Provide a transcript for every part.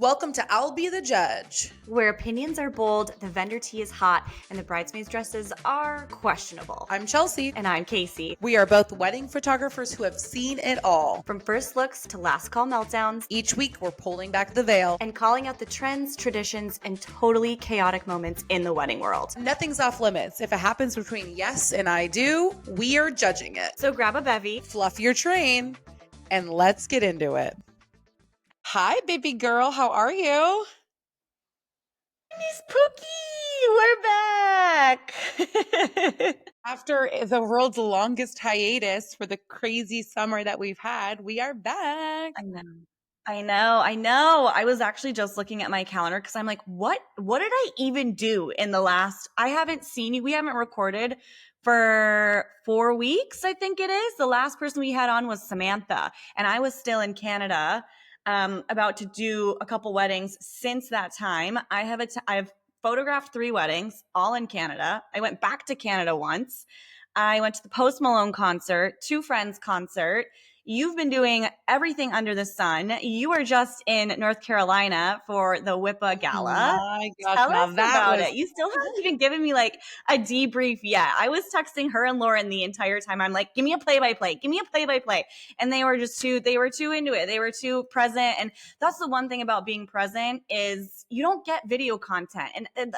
Welcome to I'll Be the Judge. Where opinions are bold, the vendor tea is hot, and the bridesmaids' dresses are questionable. I'm Chelsea. And I'm Casey. We are both wedding photographers who have seen it all. From first looks to last call meltdowns, Each week we're pulling back the veil and calling out the trends, traditions, and totally chaotic moments in the wedding world. Nothing's off limits. If it happens between yes and I do, we are judging it. So grab a bevy, Fluff your train, and let's get into it. Hi, baby girl. How are you? Miss Pookie, we're back. After the world's longest hiatus for the crazy summer that we've had, we are back. I know. I was actually just looking at my calendar because I'm like, what did I even do in the last, I haven't seen you. We haven't recorded for 4 weeks, I think it is. The last person we had on was Samantha, and I was still in Canada, about to do a couple weddings since that time. I've photographed 3 weddings, all in Canada. I went back to Canada once. I went to the Post Malone concert, 2 friends concert. You've been doing everything under the sun. You were just in North Carolina for the WIPA Gala. My gosh, Tell now us that about was it. You still haven't even given me like a debrief yet. I was texting her and Lauren the entire time. I'm like, give me a play-by-play. Give me a play-by-play. And they were too into it. They were too present. And that's the one thing about being present is you don't get video content. And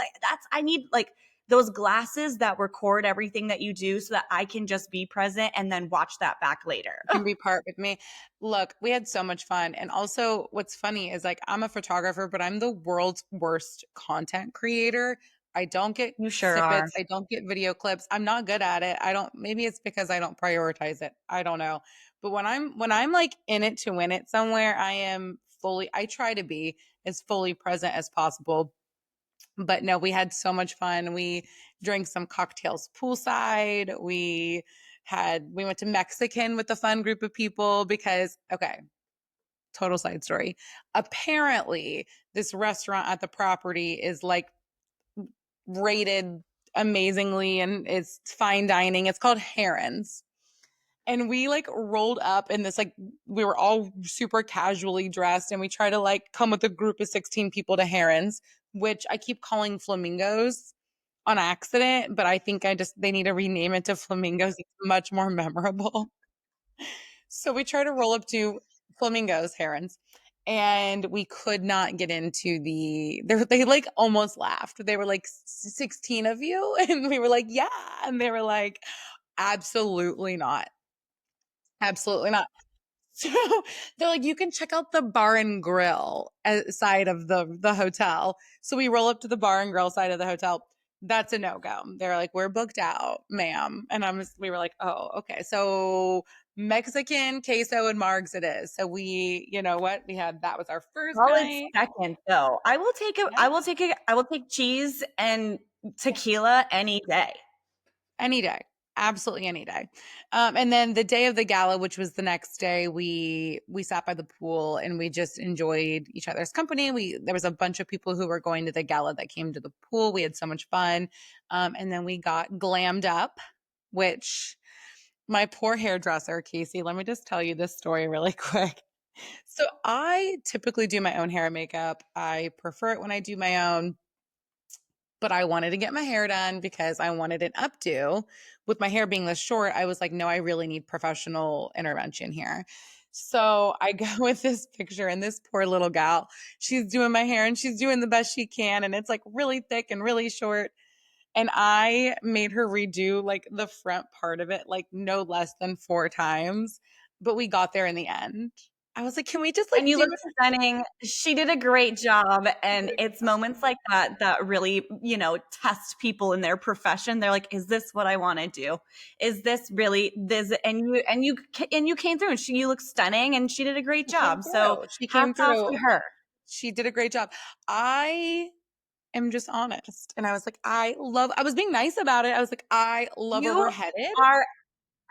I need like those glasses that record everything that you do so that I can just be present and then watch that back later. can be part with me. Look, we had so much fun. And also what's funny is like I'm a photographer, but I'm the world's worst content creator. I don't get You sure snippets. are. I don't get video clips. I'm not good at it. Maybe it's because I don't prioritize it. I don't know. But when I'm like in it to win it somewhere, I try to be as fully present as possible. But no, we had so much fun. We drank some cocktails poolside. We went to Mexican with a fun group of people because, okay, total side story. Apparently, this restaurant at the property is like rated amazingly and it's fine dining. It's called Heron's. And we like rolled up in this, like, we were all super casually dressed and we try to like come with a group of 16 people to Herons, which I keep calling flamingos on accident, but I think they need to rename it to flamingos. It's much more memorable. So we try to roll up to flamingos, herons, and we could not get into they like almost laughed. They were like 16 of you. And we were like, yeah. And they were like, absolutely not. Absolutely not. So they're like, you can check out the bar and grill side of the hotel. So we roll up to the bar and grill side of the hotel. That's a no-go. They're like, we're booked out, ma'am. And we were like, oh, okay. So Mexican queso and margs it is. So you know what? That was our first Solid night. second, though. I will take it. Yeah. I will take cheese and tequila any day. Any day. Absolutely any day. And then the day of the gala, which was the next day, we sat by the pool and we just enjoyed each other's company. There was a bunch of people who were going to the gala that came to the pool. We had so much fun. And then we got glammed up, which my poor hairdresser, Casey, let me just tell you this story really quick. So I typically do my own hair and makeup. I prefer it when I do my own. But I wanted to get my hair done because I wanted an updo. With my hair being this short, I was like, no, I really need professional intervention here. So I go with this picture and this poor little gal, she's doing my hair and she's doing the best she can. And it's like really thick and really short. And I made her redo like the front part of it, like no less than 4 times. But we got there in the end. I was like, can we just like And you do look stunning. She did a great job. And it's moments like that really, test people in their profession. They're like, is this what I want to do? Is this really this? And you came through and you look stunning and she did a great job. So She came hats off through. to her. She did a great job. I am just honest. And I was like, I was being nice about it. I was like, I love where we're headed.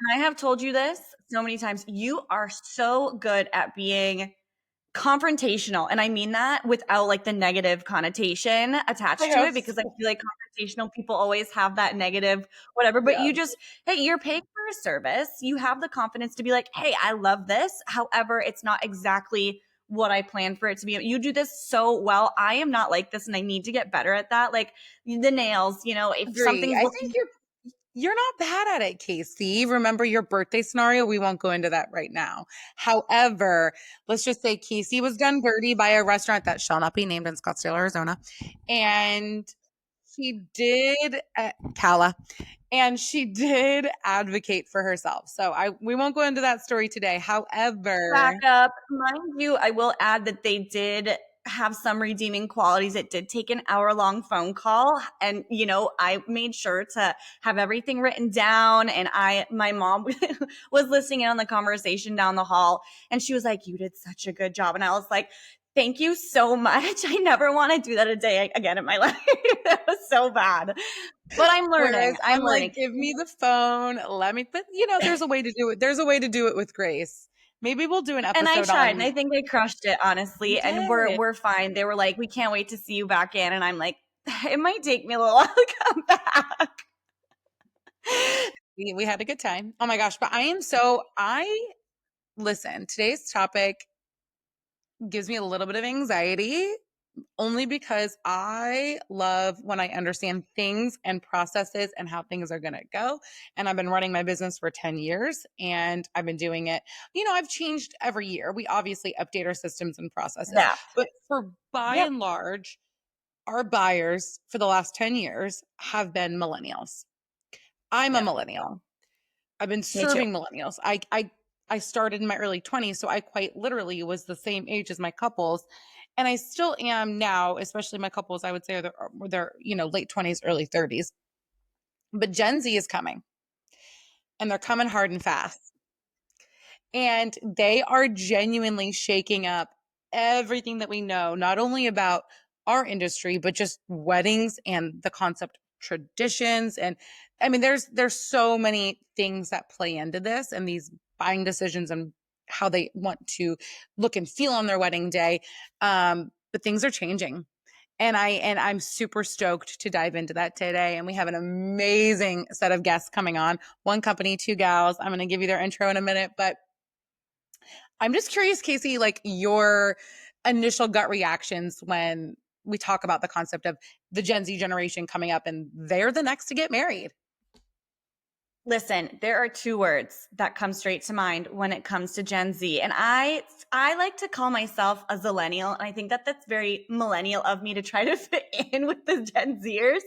And I have told you this so many times. You are so good at being confrontational. And I mean that without like the negative connotation attached to it, because I feel like confrontational people always have that negative whatever. But hey, you're paying for a service. You have the confidence to be like, hey, I love this. However, it's not exactly what I plan for it to be. You do this so well. I am not like this, and I need to get better at that. Like the nails, if Agree. something's I think looking you're not bad at it, Casey. Remember your birthday scenario? We won't go into that right now. However, let's just say Casey was done dirty by a restaurant that shall not be named in Scottsdale, Arizona. And she did Cala, and she did advocate for herself. So we won't go into that story today. back However, up. Mind you, I will add that they did have some redeeming qualities. It did take an hour-long phone call, and I made sure to have everything written down, and my mom was listening in on the conversation down the hall, and she was like, "You did such a good job." And I was like, "Thank you so much. I never want to do that a day again in my life." That was so bad. But I'm whereas learning. I'm I'm like, learning. give me the phone, let me, but there's a way to do it. There's a way to do it with grace. Maybe we'll do an And I episode tried, and on, I think I crushed it, you honestly. And we're did. we're fine. They were like, "We can't wait to see you back in," and I'm like, "It might take me a little while to come back." We had a good time. Oh my gosh. But listen, today's topic gives me a little bit of anxiety only because I love when I understand things and processes and how things are going to go. And I've been running my business for 10 years and I've been doing it. I've changed every year. We obviously update our systems and processes, Yeah. but for by Yep. and large, our buyers for the last 10 years have been millennials. I'm a Yep. millennial. I've been Me too. serving millennials. I started in my early 20s, so I quite literally was the same age as my couples, and I still am now, especially my couples. I would say they're late 20s, early 30s. But Gen Z is coming, and they're coming hard and fast. And they are genuinely shaking up everything that we know, not only about our industry, but just weddings and the concept of traditions. And I mean, there's so many things that play into this and these buying decisions and how they want to look and feel on their wedding day. But things are changing. And I'm super stoked to dive into that today. And we have an amazing set of guests coming on. One company, two gals. I'm going to give you their intro in a minute, but I'm just curious, Casey, like your initial gut reactions when we talk about the concept of the Gen Z generation coming up and they're the next to get married. Listen, there are two words that come straight to mind when it comes to Gen Z. And I like to call myself a zillennial. And I think that that's very millennial of me to try to fit in with the Gen Zers.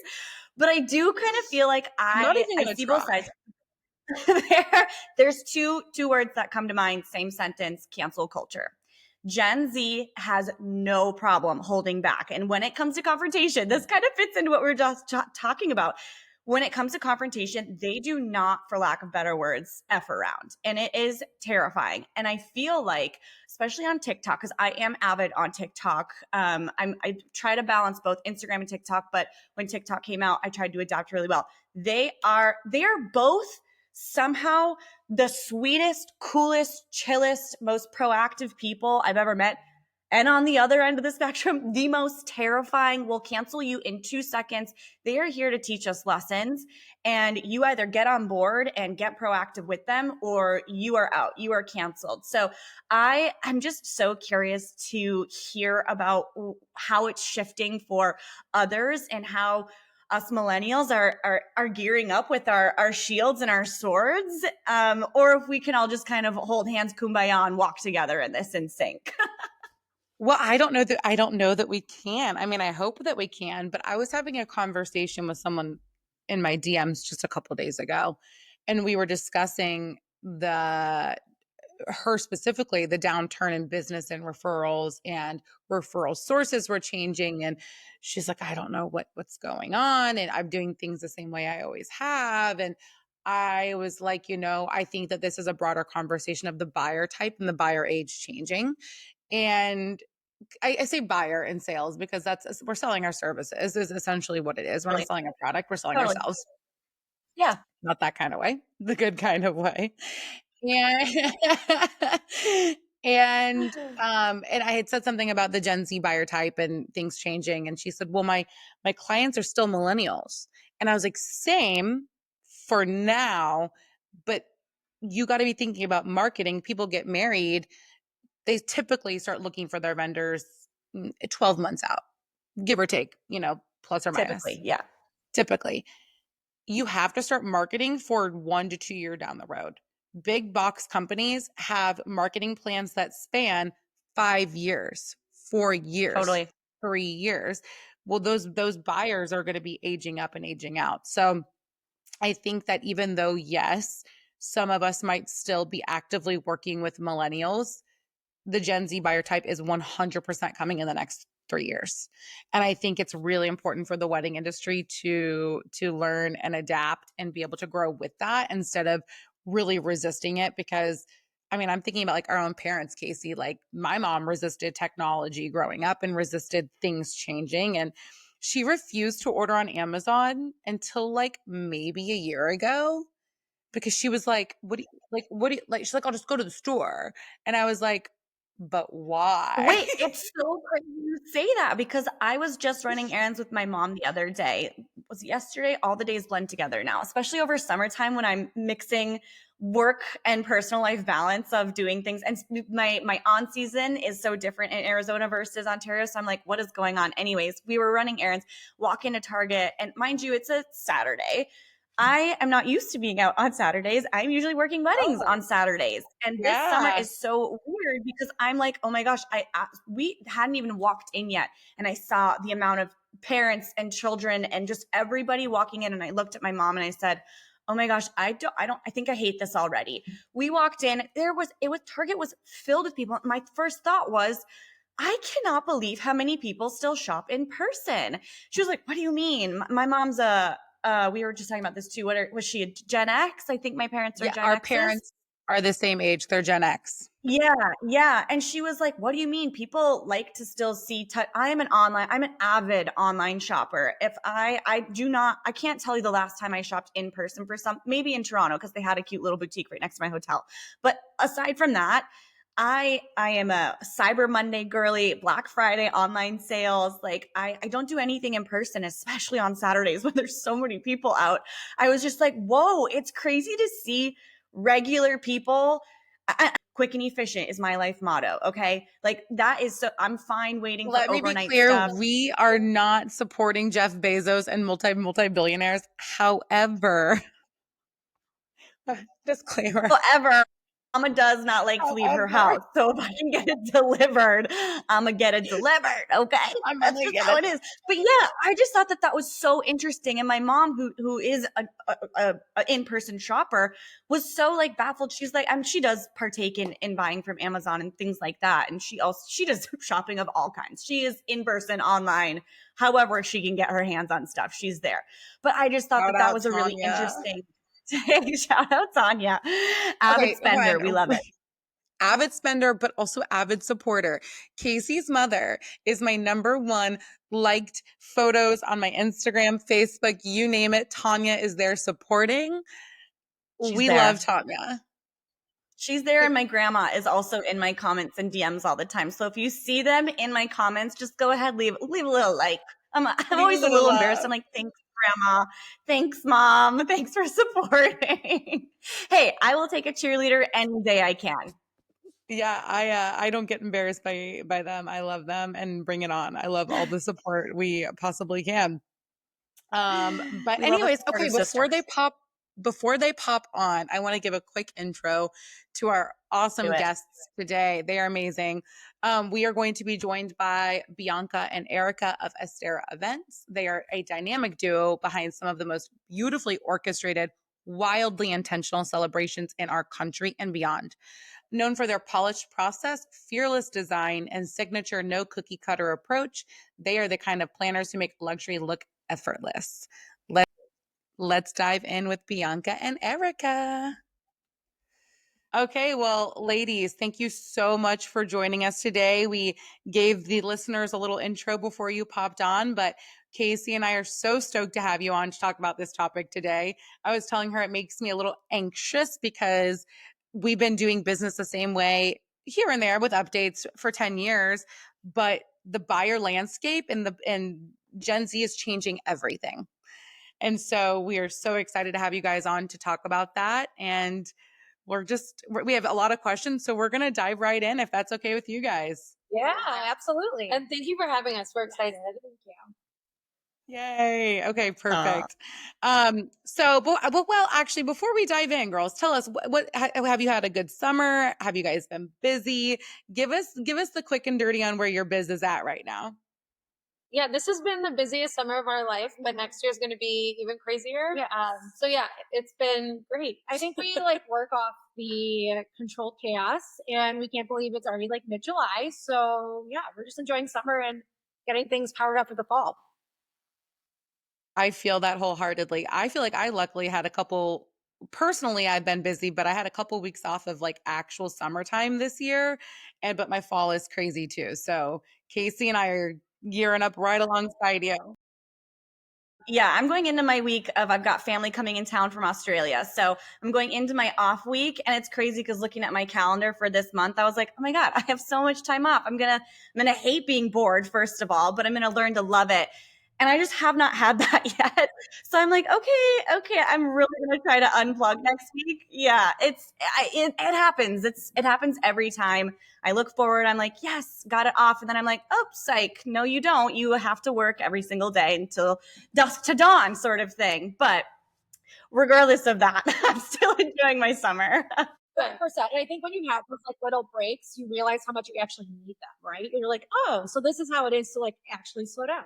But I do kind of feel like I'm not I even I going to see both try. sides. There's two words that come to mind, same sentence: cancel culture. Gen Z has no problem holding back. And when it comes to confrontation, this kind of fits into what we are just talking about. When it comes to confrontation, they do not, for lack of better words, F around. And it is terrifying. And I feel like, especially on TikTok, because I am avid on TikTok, I try to balance both Instagram and TikTok. But when TikTok came out, I tried to adapt really well. They are both somehow the sweetest, coolest, chillest, most proactive people I've ever met. And on the other end of the spectrum, the most terrifying, will cancel you in 2 seconds. They are here to teach us lessons. And you either get on board and get proactive with them, or you are out. You are canceled. So I'm just so curious to hear about how it's shifting for others and how us millennials are gearing up with our shields and our swords, or if we can all just kind of hold hands, kumbaya, and walk together in this in sync. Well, I don't know that we can. I mean, I hope that we can, but I was having a conversation with someone in my DMs just a couple days ago, and we were discussing the her specifically the downturn in business and referrals, and referral sources were changing, and she's like, I don't know what's going on, and I'm doing things the same way I always have. And I was like, I think that this is a broader conversation of the buyer type and the buyer age changing. And I say buyer in sales because we're selling our services is essentially what it is. We're not Totally. selling a product, we're selling Totally. ourselves. Yeah. Not that kind of way, the good kind of way. And and I had said something about the Gen Z buyer type and things changing. And she said, well, my clients are still millennials. And I was like, same for now, but you got to be thinking about marketing. People get married they typically start looking for their vendors 12 months out, give or take, plus or minus, Typically, yeah. typically. You have to start marketing for 1 to 2 year down the road. Big box companies have marketing plans that span 5 years, 4 years, Totally. 3 years. Well, those buyers are going to be aging up and aging out. So I think that even though, yes, some of us might still be actively working with millennials, the Gen Z buyer type is 100% coming in the next 3 years. And I think it's really important for the wedding industry to learn and adapt and be able to grow with that instead of really resisting it. Because I mean, I'm thinking about like our own parents, Casey. Like my mom resisted technology growing up and resisted things changing. And she refused to order on Amazon until like maybe a year ago because she was like, what do you like? She's like, I'll just go to the store. And I was like, but why? Wait, it's so crazy you say that because I was just running errands with my mom the other day. Was it yesterday? All the days blend together now, especially over summertime when I'm mixing work and personal life balance of doing things. And my on season is so different in Arizona versus Ontario. So I'm like, what is going on? Anyways, we were running errands, walk into Target, and mind you, it's a Saturday. I am not used to being out on Saturdays. I'm usually working weddings Oh, on Saturdays. And this summer yeah. is so weird because I'm like, oh my gosh, we hadn't even walked in yet. And I saw the amount of parents and children and just everybody walking in. And I looked at my mom and I said, oh my gosh, I think I hate this already. We walked in, Target was filled with people. My first thought was, I cannot believe how many people still shop in person. She was like, what do you mean? My mom's we were just talking about this too. Was she a Gen X? I think my parents are Yeah, Gen our X's. parents are the same age. They're Gen X. Yeah, yeah. And she was like, what do you mean? People like to still see, I'm an avid online shopper. If I do not, I can't tell you the last time I shopped in person for maybe in Toronto because they had a cute little boutique right next to my hotel. But aside from that, I am a Cyber Monday girly, Black Friday online sales. Like I don't do anything in person, especially on Saturdays when there's so many people out. I was just like, whoa, it's crazy to see regular people. Quick and efficient is my life motto. Okay. Like that is so I'm fine waiting for Let me be overnight clear, stuff. we are not supporting Jeff Bezos and multi-billionaires. However, disclaimer. However, Mama does not like to leave her However, house. So if I can get it delivered, I'm going to get it delivered. Okay. I'm That's gonna just get how it. it is. But yeah, I just thought that that was so interesting. And my mom, who is a in-person shopper, was so like baffled. She's like, she does partake in buying from Amazon and things like that. And she does shopping of all kinds. She is in person, online, however she can get her hands on stuff. She's there. But I just thought Shout that that out was a really Tanya. interesting shout out Tanya. Avid Okay, hold spender. We on. love it. Avid spender, but also avid supporter. Casey's mother is my number one liked photos on my Instagram, Facebook, you name it. Tanya is there supporting. She's We love there. Tanya. She's there, and my grandma is also in my comments and DMs all the time. So if you see them in my comments, just go ahead, leave a little like. I'm Leave a always a little little embarrassed. love. I'm like, thanks, grandma. Thanks, mom. Thanks for supporting. Hey, I will take a cheerleader any day I can. Yeah, I don't get embarrassed by them. I love them and bring it on. I love all the support we possibly can. But We love a anyways, okay, supportive sister. before they pop on, I want to give a quick intro to our Do awesome it. guests today. They are amazing. We are going to be joined by Bianca and Erica of Estera Events. They are a dynamic duo behind some of the most beautifully orchestrated, wildly intentional celebrations in our country and beyond. Known for their polished process, fearless design, and signature no cookie cutter approach, they are the kind of planners who make luxury look effortless. Let, let's dive in with Bianca and Erica. Okay, well, ladies, thank you so much for joining us today. We gave the listeners a little intro before you popped on, but Casey and I are so stoked to have you on to talk about this topic today. I was telling her it makes me a little anxious because we've been doing business the same way here and there with updates for 10 years, but the buyer landscape and Gen Z is changing everything. And so we are so excited to have you guys on to talk about that. And we have a lot of questions, so we're going to dive right in if that's okay with you guys. Yeah, absolutely. And thank you for having us. We're excited. Thank you. Yay. Okay, Aw. perfect. Well, actually, before we dive in, girls, tell us have you had a good summer? Have you guys been busy? Give us the quick and dirty on where your biz is at right now. Yeah, this has been the busiest summer of our life, but next year is going to be even crazier. Yeah. So yeah, it's been great. I think we like work off the controlled chaos, and we can't believe it's already like mid-July. So yeah, we're just enjoying summer and getting things powered up for the fall. I feel that wholeheartedly. I feel like I luckily had a couple personally I've been busy, but I had a couple weeks off of like actual summertime this year. But my fall is crazy too. So Casey and I are gearing up right alongside you. Yeah, I'm going into my week of I've got family coming in town from Australia. So I'm going into my off week, and it's crazy because looking at my calendar for this month, I was like, oh my God, I have so much time off. I'm gonna hate being bored, first of all, but I'm gonna learn to love it. And I just have not had that yet. So I'm like, okay, I'm really gonna try to unplug next week. Yeah, it happens. It happens every time. I look forward, I'm like, yes, got it off. And then I'm like, oh, psych. No, you don't. You have to work every single day until dusk to dawn sort of thing. But regardless of that, I'm still enjoying my summer. 100%. And I think when you have those like little breaks, you realize how much you actually need them, right? And you're like, oh, so this is how it is to like actually slow down.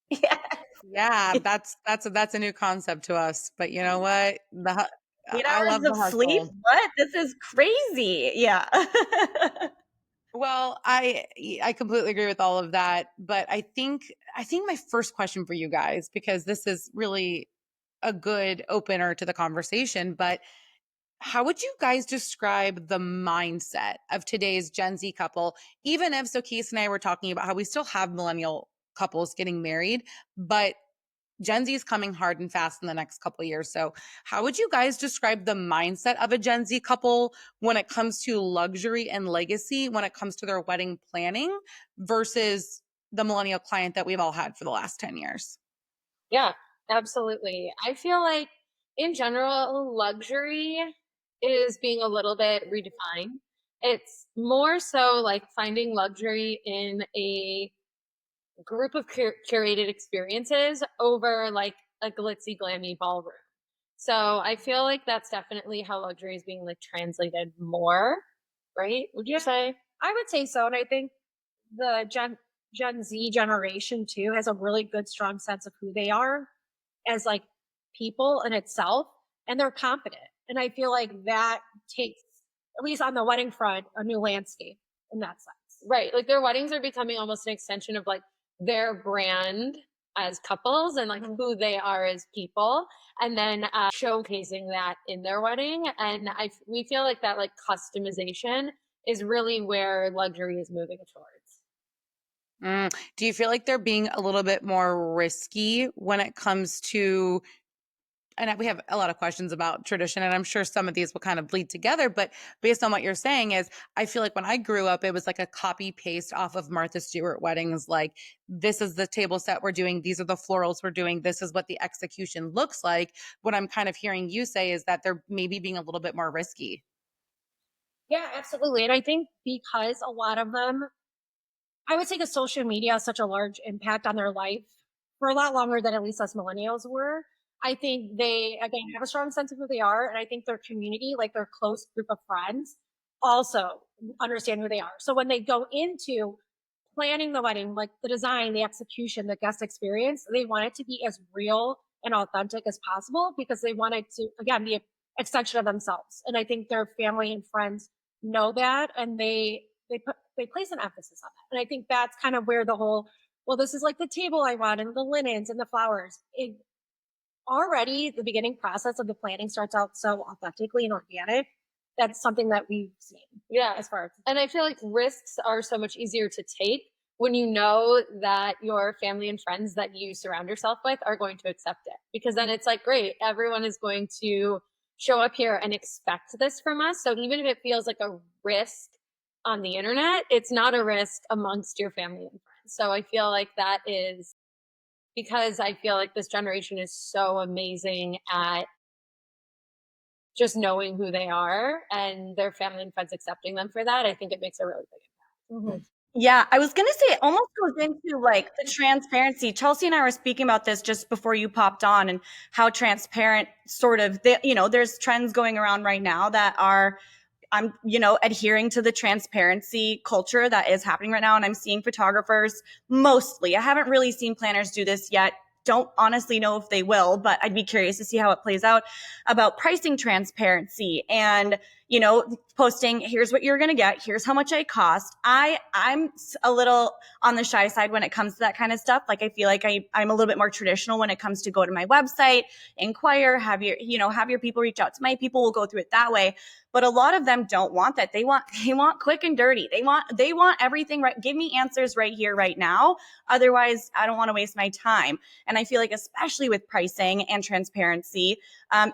Yeah. Yeah, that's a new concept to us. But you know what? Eight I hours love the of sleep? hustle. What? This is crazy. Yeah. Well, I completely agree with all of that, but I think my first question for you guys, because this is really a good opener to the conversation, but how would you guys describe the mindset of today's Gen Z couple? Even if so, Keith and I were talking about how we still have millennial couples getting married, but Gen Z is coming hard and fast in the next couple of years. So, how would you guys describe the mindset of a Gen Z couple when it comes to luxury and legacy, when it comes to their wedding planning versus the millennial client that we've all had for the last 10 years? Yeah, absolutely. I feel like in general, luxury is being a little bit redefined. It's more so like finding luxury in a group of curated experiences over like a glitzy, glammy ballroom. So I feel like that's definitely how luxury is being like translated more, right? Would you say? I would say so. And I think the Gen Z generation too has a really good, strong sense of who they are as like people in itself, and they're confident. And I feel like that takes, at least on the wedding front, a new landscape in that sense. Right. Like their weddings are becoming almost an extension of like their brand as couples and like who they are as people, and then showcasing that in their wedding. And we feel like that like customization is really where luxury is moving towards. Do you feel like they're being a little bit more risky when it comes to, and we have a lot of questions about tradition, and I'm sure some of these will kind of bleed together, but based on what you're saying is, I feel like when I grew up, it was like a copy paste off of Martha Stewart weddings. Like, this is the table set we're doing. These are the florals we're doing. This is what the execution looks like. What I'm kind of hearing you say is that they're maybe being a little bit more risky. Yeah, absolutely. And I think because a lot of them, I would say, the social media has such a large impact on their life for a lot longer than at least us millennials were. I think they, again, have a strong sense of who they are. And I think their community, like their close group of friends, also understand who they are. So when they go into planning the wedding, like the design, the execution, the guest experience, they want it to be as real and authentic as possible because they want it to, again, be an extension of themselves. And I think their family and friends know that, and they place an emphasis on that. And I think that's kind of where the whole, well, this is like the table I want and the linens and the flowers. It already, the beginning process of the planning starts out so authentically and organic. That's something that we've seen. Yeah. As far as, And I feel like risks are so much easier to take when you know that your family and friends that you surround yourself with are going to accept it. Because then it's like, great, everyone is going to show up here and expect this from us. So even if it feels like a risk on the internet, it's not a risk amongst your family and friends. So I feel like that is because I feel like this generation is so amazing at just knowing who they are and their family and friends accepting them for that, I think it makes a really big impact. Yeah, I was gonna say it almost goes into like the transparency. Chelsea and I were speaking about this just before you popped on, and how transparent sort of there's trends going around right now that are I'm, adhering to the transparency culture that is happening right now. And I'm seeing photographers mostly. I haven't really seen planners do this yet. Don't honestly know if they will, but I'd be curious to see how it plays out, about pricing transparency and, posting, here's what you're going to get. Here's how much I cost. I'm a little on the shy side when it comes to that kind of stuff. Like, I feel like I'm a little bit more traditional when it comes to go to my website, inquire, have your people reach out to my people. We'll go through it that way. But a lot of them don't want that. They want quick and dirty. They want everything right. Give me answers right here, right now. Otherwise, I don't want to waste my time. And I feel like, especially with pricing and transparency,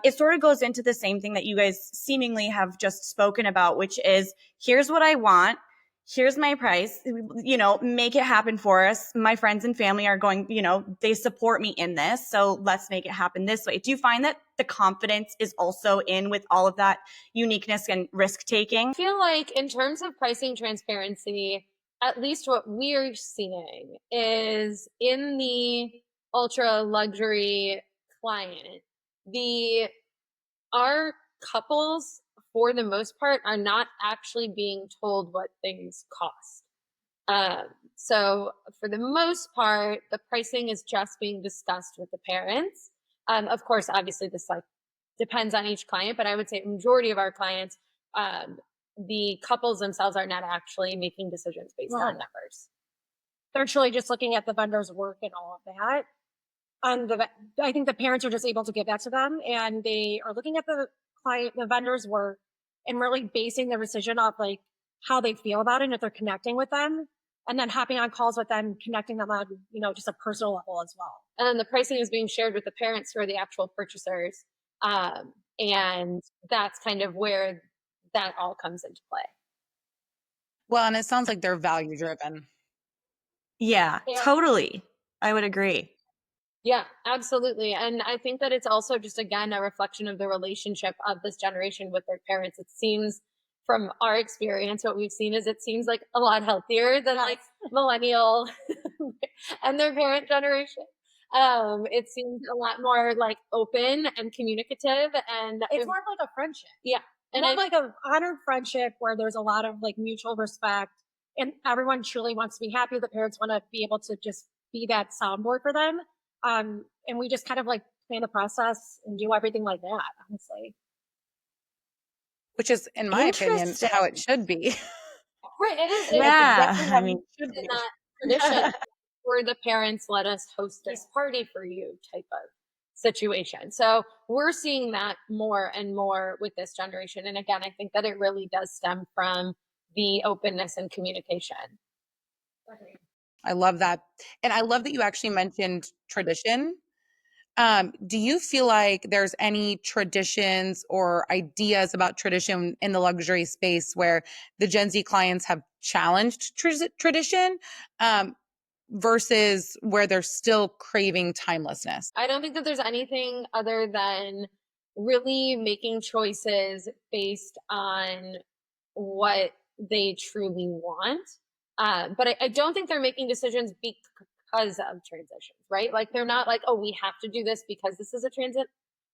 it sort of goes into the same thing that you guys seemingly have just spoken about, which is, here's what I want. Here's my price, make it happen for us. My friends and family are going, they support me in this. So let's make it happen this way. Do you find that the confidence is also in with all of that uniqueness and risk taking? I feel like in terms of pricing transparency, at least what we're seeing is in the ultra luxury client, our couples, for the most part, are not actually being told what things cost. So for the most part, the pricing is just being discussed with the parents. Of course, obviously this depends on each client, but I would say majority of our clients, the couples themselves are not actually making decisions based on numbers. They're truly just looking at the vendor's work and all of that. I think the parents are just able to give that to them, and they are looking at the vendor's work, and really basing their decision off like how they feel about it and if they're connecting with them, and then hopping on calls with them, connecting them on, just a personal level as well. And then the pricing is being shared with the parents who are the actual purchasers. And that's kind of where that all comes into play. Well, and it sounds like they're value driven. Yeah, totally. I would agree. Yeah, absolutely. And I think that it's also just, again, a reflection of the relationship of this generation with their parents. It seems, from our experience, what we've seen is it seems like a lot healthier than like millennial and their parent generation. It seems a lot more like open and communicative, and it's more like a friendship. Yeah. And more like an honored friendship where there's a lot of like mutual respect, and everyone truly wants to be happy. The parents want to be able to just be that soundboard for them. And we just kind of like plan the process and do everything like that, honestly. Which is, in my opinion, how it should be. Right. It is. Yeah. I mean, in that tradition where the parents let us host this party for you type of situation. So we're seeing that more and more with this generation. And again, I think that it really does stem from the openness and communication. I love that. And I love that you actually mentioned tradition. Do you feel like there's any traditions or ideas about tradition in the luxury space where the Gen Z clients have challenged tradition versus where they're still craving timelessness? I don't think that there's anything other than really making choices based on what they truly want. But I don't think they're making decisions because of transitions, right? Like they're not like, oh, we have to do this because this is a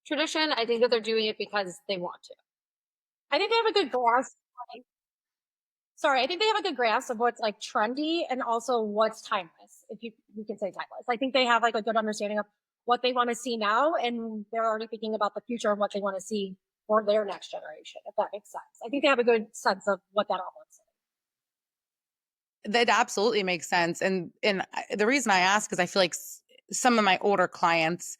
tradition. I think that they're doing it because they want to. I think they have a good grasp. I think they have a good grasp of what's like trendy and also what's timeless, if you can say timeless. I think they have like a good understanding of what they want to see now, and they're already thinking about the future of what they want to see for their next generation, if that makes sense. I think they have a good sense of what that all looks like. That absolutely makes sense. And the reason I ask is I feel like some of my older clients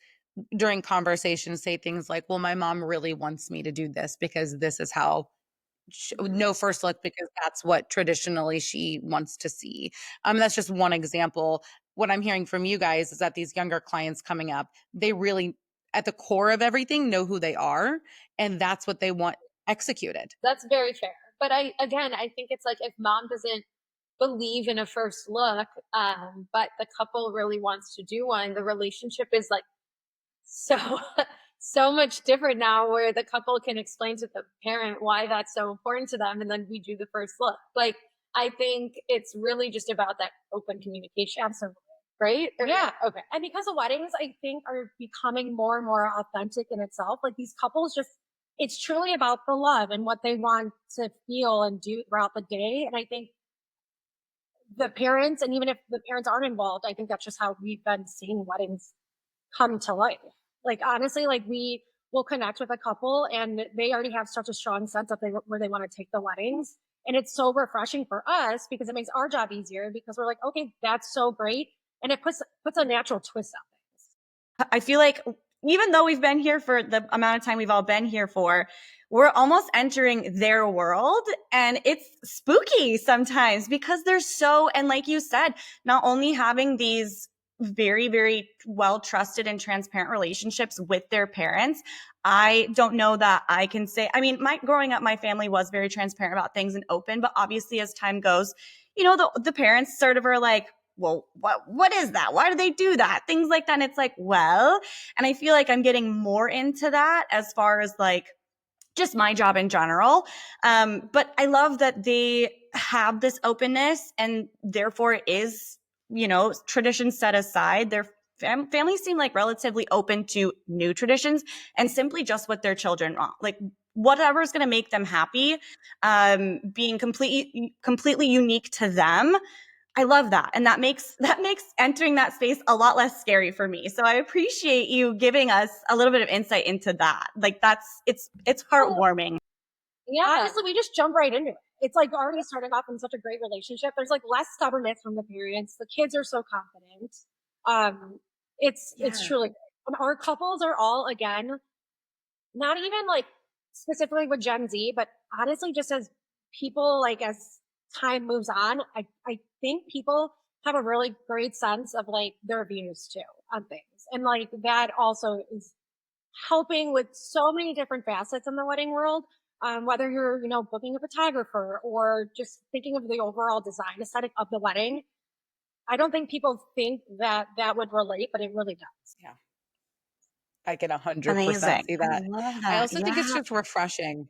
during conversations say things like, well, my mom really wants me to do this because this is how, no first look, because that's what traditionally she wants to see. That's just one example. What I'm hearing from you guys is that these younger clients coming up, they really, at the core of everything, know who they are, and that's what they want executed. That's very fair. But I think it's like, if mom doesn't believe in a first look, but the couple really wants to do one, the relationship is like so so much different now where the couple can explain to the parent why that's so important to them. And then we do the first look. Like, I think it's really just about that open communication. Absolutely. Right? Yeah. Okay. And because the weddings, I think, are becoming more and more authentic in itself. Like these couples just, it's truly about the love and what they want to feel and do throughout the day. And I think the parents, and even if the parents aren't involved, I think that's just how we've been seeing weddings come to life. Like honestly, like we will connect with a couple and they already have such a strong sense of where they want to take the weddings. And it's so refreshing for us because it makes our job easier because we're like, okay, that's so great. And it puts a natural twist on things. I feel like even though we've been here for the amount of time we've all been here for, we're almost entering their world, and it's spooky sometimes because they're so, and like you said, not only having these very, very well trusted and transparent relationships with their parents. I don't know that I can say, I mean, growing up, my family was very transparent about things and open, but obviously as time goes, the parents sort of are like, well, what is that? Why do they do that? Things like that. And it's like, well, and I feel like I'm getting more into that as far as like just my job in general. But I love that they have this openness, and therefore it is, tradition set aside. Their families seem like relatively open to new traditions and simply just what their children want. Like whatever is going to make them happy, being completely unique to them. I love that. And that makes entering that space a lot less scary for me. So I appreciate you giving us a little bit of insight into that. Like it's heartwarming. Yeah. Honestly, we just jump right into it. It's like already starting off in such a great relationship. There's like less stubbornness from the parents. The kids are so confident. It's truly great. And our couples are all, again, not even like specifically with Gen Z, but honestly, just as people, like as time moves on, I think people have a really great sense of like their views too on things. And like that also is helping with so many different facets in the wedding world. Whether you're, booking a photographer or just thinking of the overall design aesthetic of the wedding. I don't think people think that would relate, but it really does. Yeah. I can 100% Amazing. see that. I love I that. also think it's just refreshing.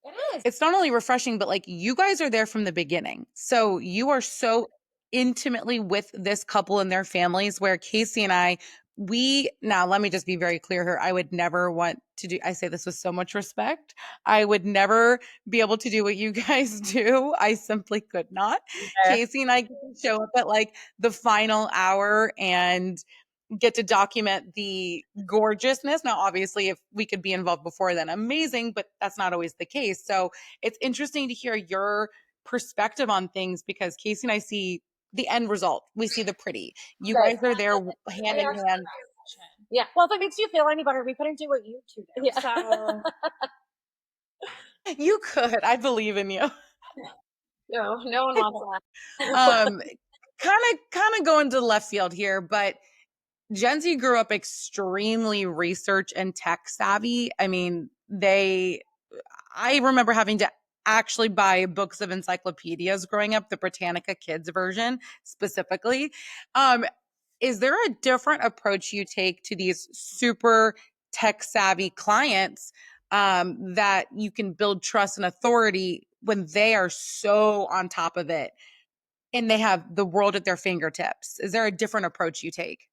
It is. It's not only refreshing, but like you guys are there from the beginning. So you are so intimately with this couple and their families, where Casey and I, now let me just be very clear here. I would never want to do, I say this with so much respect. I would never be able to do what you guys do. I simply could not. Yeah. Casey and I get to show up at like the final hour and get to document the gorgeousness. Now, obviously, if we could be involved before then, amazing, but that's not always the case. So it's interesting to hear your perspective on things because Casey and I see the end result. We see the pretty. You guys are there hand in hand. Yeah. Well, if it makes you feel any better, we couldn't do what you two do. Yeah. So You could. I believe in you. No one wants that. Kind of going to left field here, but Gen Z grew up extremely research and tech savvy. I mean, I remember having to actually buy books of encyclopedias growing up, the Britannica Kids version specifically. Is there a different approach you take to these super tech savvy clients that you can build trust and authority when they are so on top of it and they have the world at their fingertips? Is there a different approach you take?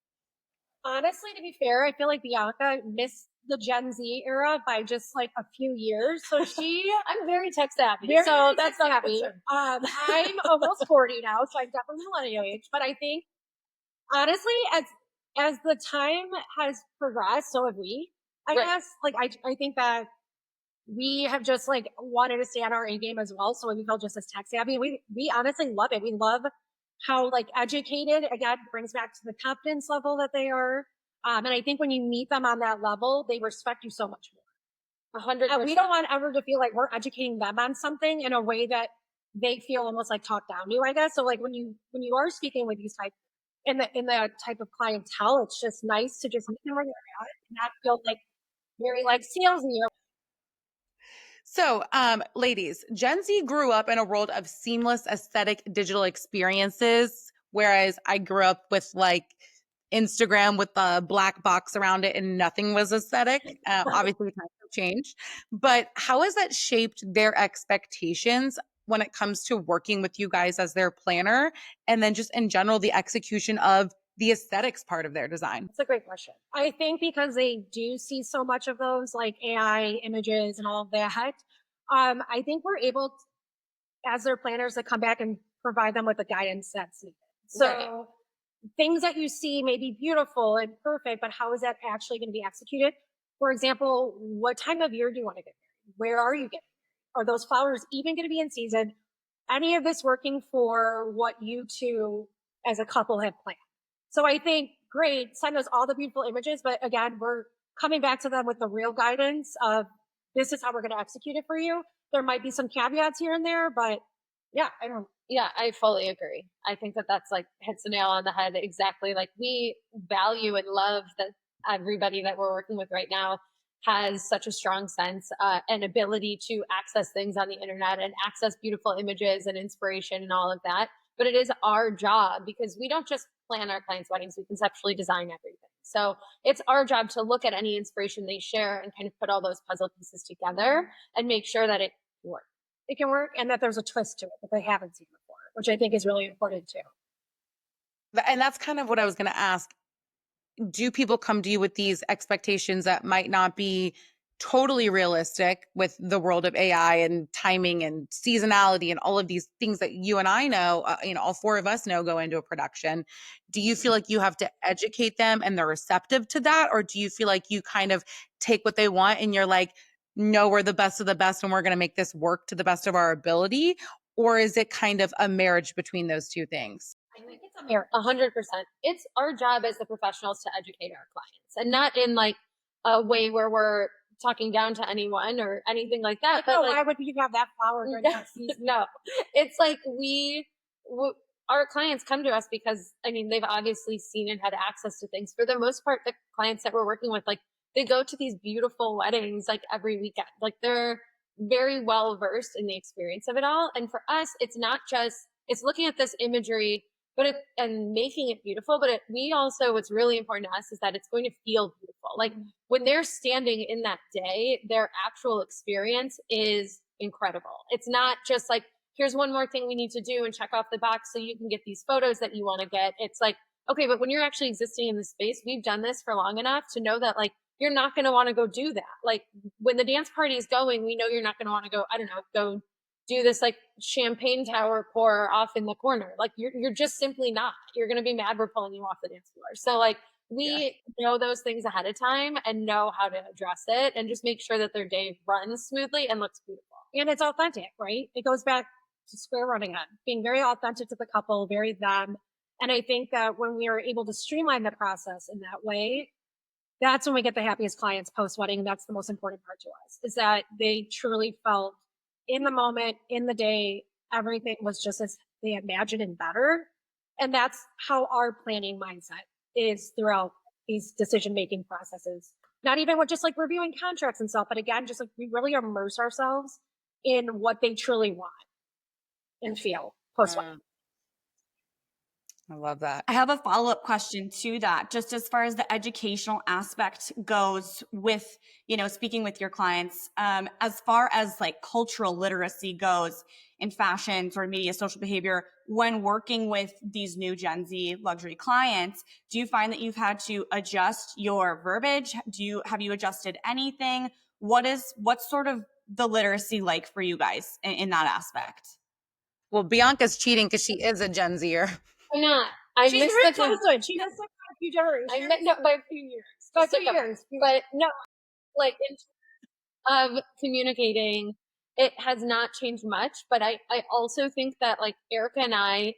honestly, to be fair, I feel like Bianca missed the Gen Z era by just like a few years. So I'm very tech savvy. so that's not happy. I'm almost 40 now, so I'm definitely millennial age. But I think honestly, as the time has progressed, so have we. I guess like I think that we have just like wanted to stay on our A game as well. So we felt just as tech savvy. We honestly love it. We love how like educated, again, brings back to the confidence level that they are. And I think when you meet them on that level, they respect you so much more. 100%. We don't want ever to feel like we're educating them on something in a way that they feel almost like talked down to, I guess. So like when you are speaking with these type in the type of clientele, it's just nice to just meet them where they're at and not feel like very like salesy or So, ladies, Gen Z grew up in a world of seamless aesthetic digital experiences, whereas I grew up with like Instagram with the black box around it and nothing was aesthetic. Obviously, times have changed. But how has that shaped their expectations when it comes to working with you guys as their planner? And then just in general, the execution of the aesthetics part of their design? That's a great question. I think because they do see so much of those like AI images and all of that, I think we're able as their planners to come back and provide them with the guidance that's needed. So Right. things that you see may be beautiful and perfect, but how is that actually going to be executed? For example, what time of year do you want to get married? Where are you getting married? Are those flowers even going to be in season? Any of this working for what you two as a couple have planned? So I think, great, send us all the beautiful images, but again, we're coming back to them with the real guidance of this is how we're going to execute it for you. There might be some caveats here and there, but yeah, I don't. Yeah, I fully agree. I think that that's like hits the nail on the head. Exactly. Like we value and love that everybody that we're working with right now has such a strong sense and ability to access things on the internet and access beautiful images and inspiration and all of that. But it is our job because we don't just plan our clients' weddings, we conceptually design everything. So it's our job to look at any inspiration they share and kind of put all those puzzle pieces together and make sure that it works. It can work and that there's a twist to it that they haven't seen before, which I think is really important too. And that's kind of what I was going to ask. Do people come to you with these expectations that might not be totally realistic with the world of AI and timing and seasonality and all of these things that you and I know, all four of us know go into a production? Do you feel like you have to educate them and they're receptive to that? Or do you feel like you kind of take what they want and you're like, no, we're the best of the best and we're going to make this work to the best of our ability? Or is it kind of a marriage between those two things? I think it's a mirror. 100%. It's our job as the professionals to educate our clients and not in like a way where we're talking down to anyone or anything like that. But But why like, would you have that flower during that season? no, it's like our clients come to us because I mean, they've obviously seen and had access to things. For the most part, the clients that we're working with, like they go to these beautiful weddings like every weekend. Like they're very well versed in the experience of it all. And for us, it's not just, it's looking at this imagery and making it beautiful, but we also, what's really important to us is that it's going to feel beautiful. Like when they're standing in that day, their actual experience is incredible. It's not just like, here's one more thing we need to do and check off the box so you can get these photos that you want to get. It's like, okay, but when you're actually existing in the space, we've done this for long enough to know that like, you're not going to want to go do that. Like when the dance party is going, we know you're not going to want to go, I don't know, go do this like champagne tower pour off in the corner. Like you're just simply not. You're going to be mad we're pulling you off the dance floor. So like we know those things ahead of time and know how to address it and just make sure that their day runs smoothly and looks beautiful. And it's authentic, right? It goes back to square one again, being very authentic to the couple, very them. And I think that when we are able to streamline the process in that way, that's when we get the happiest clients post wedding. That's the most important part to us, is that they truly felt in the moment, in the day, everything was just as they imagined and better. And that's how our planning mindset is throughout these decision-making processes. Not even with just like reviewing contracts and stuff, but again, just like we really immerse ourselves in what they truly want and feel post-wedding. I love that. I have a follow-up question to that, just as far as the educational aspect goes with, speaking with your clients, as far as like cultural literacy goes in fashion, sort of media, social behavior, when working with these new Gen Z luxury clients, do you find that you've had to adjust your verbiage? Have you adjusted anything? What's sort of the literacy like for you guys in that aspect? Well, Bianca's cheating because she is a Gen Zer. I'm not. I She's missed very the time. close. She has like a few generations. No, by a few years. By Just 2 a couple. years. But no, like in terms of communicating, it has not changed much. But I also think that like Erica and I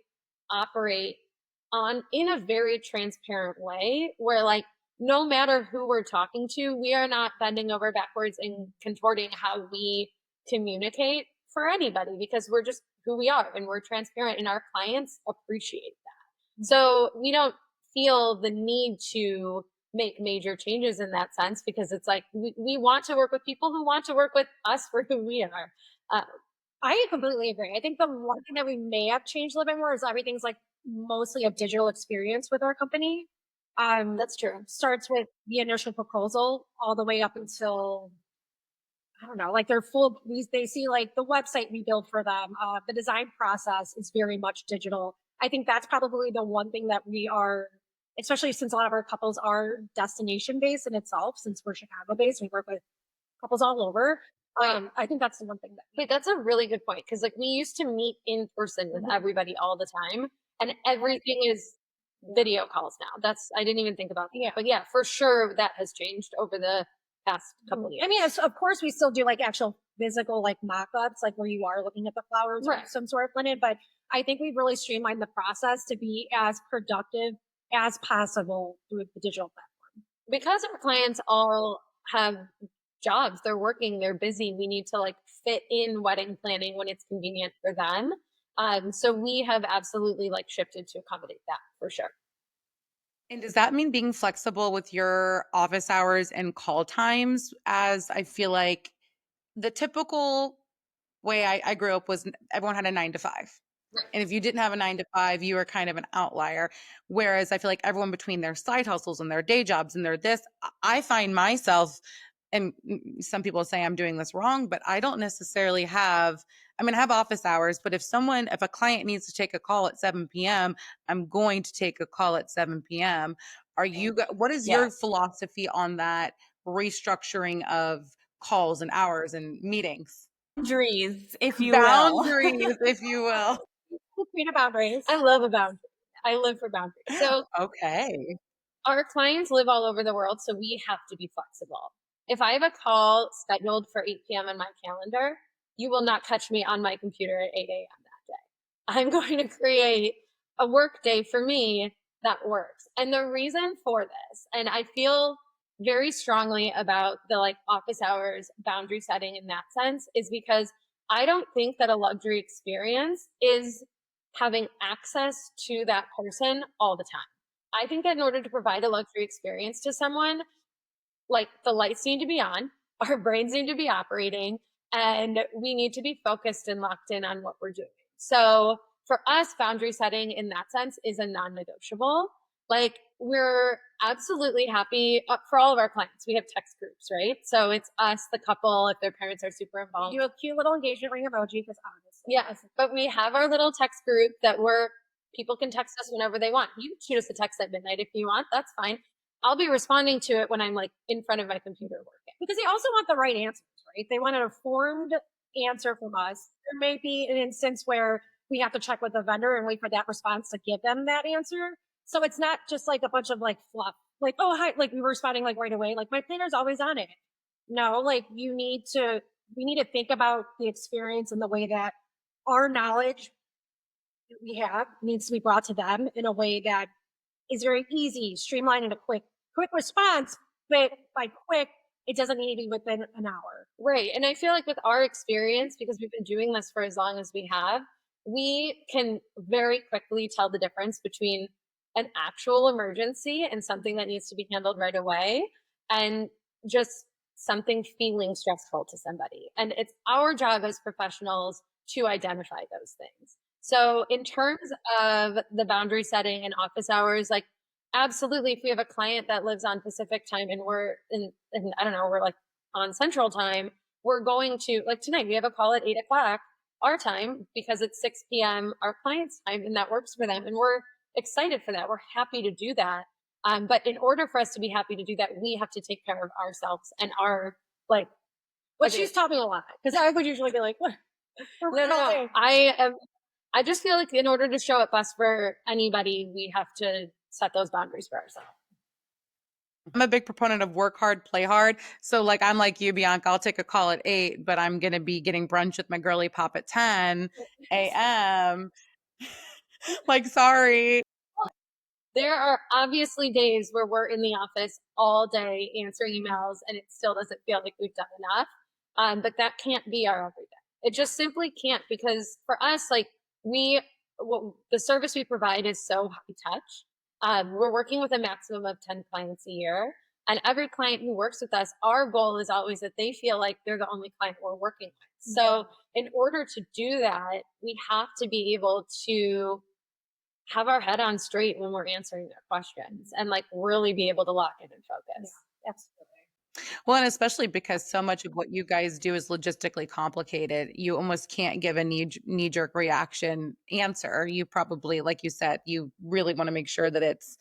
operate in a very transparent way where like no matter who we're talking to, we are not bending over backwards and contorting how we communicate for anybody because we're just who we are and we're transparent and our clients appreciate that. So we don't feel the need to make major changes in that sense because it's like we want to work with people who want to work with us for who we are. I completely agree. I think the one thing that we may have changed a little bit more is everything's like mostly a digital experience with our company. That's true. Starts with the initial proposal all the way up until, I don't know, like their full, they see like the website we build for them. The design process is very much digital. I think that's probably the one thing that we are, especially since a lot of our couples are destination based in itself, since we're Chicago based, we work with couples all over. I think that's the one thing that. Wait, that's a really good point because like we used to meet in person with everybody all the time, and everything is video calls now. That's I didn't even think about that. Yeah. But yeah, for sure that has changed over the past couple years. I mean, of course, we still do like actual physical like mock-ups, like where you are looking at the flowers or Right. some sort of linen. But I think we've really streamlined the process to be as productive as possible through the digital platform. Because our clients all have jobs, they're working, they're busy. We need to like fit in wedding planning when it's convenient for them. So we have absolutely like shifted to accommodate that for sure. And does that mean being flexible with your office hours and call times? As I feel like the typical way I grew up was everyone had a 9 to 5. And if you didn't have a 9 to 5, you were kind of an outlier. Whereas I feel like everyone between their side hustles and their day jobs and their this, I find myself, and some people say I'm doing this wrong, but I don't necessarily have, I mean, I have office hours, but if a client needs to take a call at 7 p.m., I'm going to take a call at 7 p.m. What is your Yes. philosophy on that restructuring of calls and hours and meetings? Boundaries, if you will. Boundaries, if you will. Queen of boundaries. I love a boundary. I live for boundaries. So Okay. our clients live all over the world, so we have to be flexible. If I have a call scheduled for 8 p.m. on my calendar, you will not catch me on my computer at 8 a.m. that day. I'm going to create a work day for me that works. And the reason for this, and I feel very strongly about the like office hours boundary setting in that sense, is because I don't think that a luxury experience is having access to that person all the time. I think that in order to provide a luxury experience to someone, like the lights need to be on, our brains need to be operating, and we need to be focused and locked in on what we're doing. So for us, boundary setting in that sense is a non negotiable. Like we're absolutely happy for all of our clients. We have text groups, right? So it's us, the couple, if their parents are super involved. Do a cute little engagement ring emoji because honestly. Yes, but we have our little text group people can text us whenever they want. You can shoot us a text at midnight if you want. That's fine. I'll be responding to it when I'm like in front of my computer working. Because they also want the right answers, right? They want an informed answer from us. There may be an instance where we have to check with the vendor and wait for that response to give them that answer. So it's not just like a bunch of like fluff, like, oh, hi, like we were responding like right away. Like my planner's always on it. No, like we need to think about the experience and the way that our knowledge that we have needs to be brought to them in a way that is very easy, streamlined, and a quick response. But by quick, it doesn't need to be within an hour. Right. And I feel like with our experience, because we've been doing this for as long as we have, we can very quickly tell the difference between an actual emergency and something that needs to be handled right away and just something feeling stressful to somebody. And it's our job as professionals to identify those things. So in terms of the boundary setting and office hours, like absolutely, if we have a client that lives on Pacific time and we're in I don't know, we're like on Central time, we're going to, like tonight, we have a call at 8 o'clock our time because it's 6 p.m. our client's time and that works for them. And we're excited for that. We're happy to do that. But in order for us to be happy to do that, we have to take care of ourselves and our like. But she's taught me a lot because I would usually be like, what? No. I just feel like in order to show up best for anybody, we have to set those boundaries for ourselves. I'm a big proponent of work hard, play hard. So like I'm like you, Bianca, I'll take a call at 8, but I'm gonna be getting brunch with my girly pop at 10 a.m. Like, sorry. There are obviously days where we're in the office all day answering emails and it still doesn't feel like we've done enough. But that can't be our everyday. It just simply can't because for us, like the service we provide is so high touch. We're working with a maximum of 10 clients a year. And every client who works with us, our goal is always that they feel like they're the only client we're working with. So in order to do that, we have to be able to have our head on straight when we're answering their questions and like really be able to lock in and focus. Yeah, absolutely. Well, and especially because so much of what you guys do is logistically complicated. You almost can't give a knee-jerk reaction answer. You probably, like you said, you really want to make sure that it's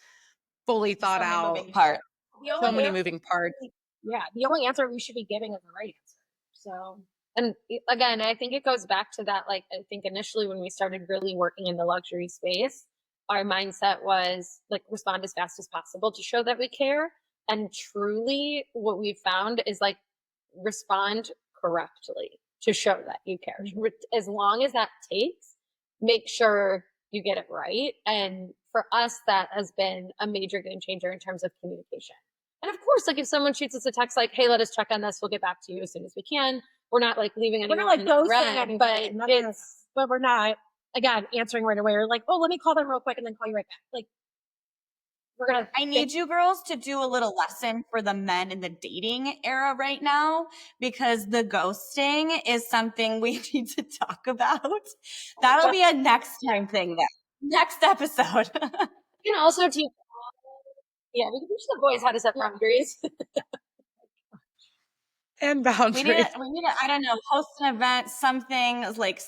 fully thought So many out. moving parts. The So only many answer, moving parts. yeah, the only answer we should be giving is the right answer. So And again, I think it goes back to that. Like, I think initially when we started really working in the luxury space, our mindset was like respond as fast as possible to show that we care. And truly, what we found is like respond correctly to show that you care. As long as that takes, make sure you get it right. And for us, that has been a major game changer in terms of communication. And of course, like if someone shoots us a text like, hey, let us check on this, we'll get back to you as soon as we can. We're not like leaving we're anyone not like ghosting red, anybody, but it's but we're not again answering right away. We're like, oh, let me call them real quick and then call you right back. Like we're gonna. I need you girls to do a little lesson for the men in the dating era right now, because the ghosting is something we need to talk about. That'll be a next time thing though. Next episode. you can also teach. Yeah, we can teach the boys how to set boundaries. And boundaries. we need to, I don't know, host an event, something like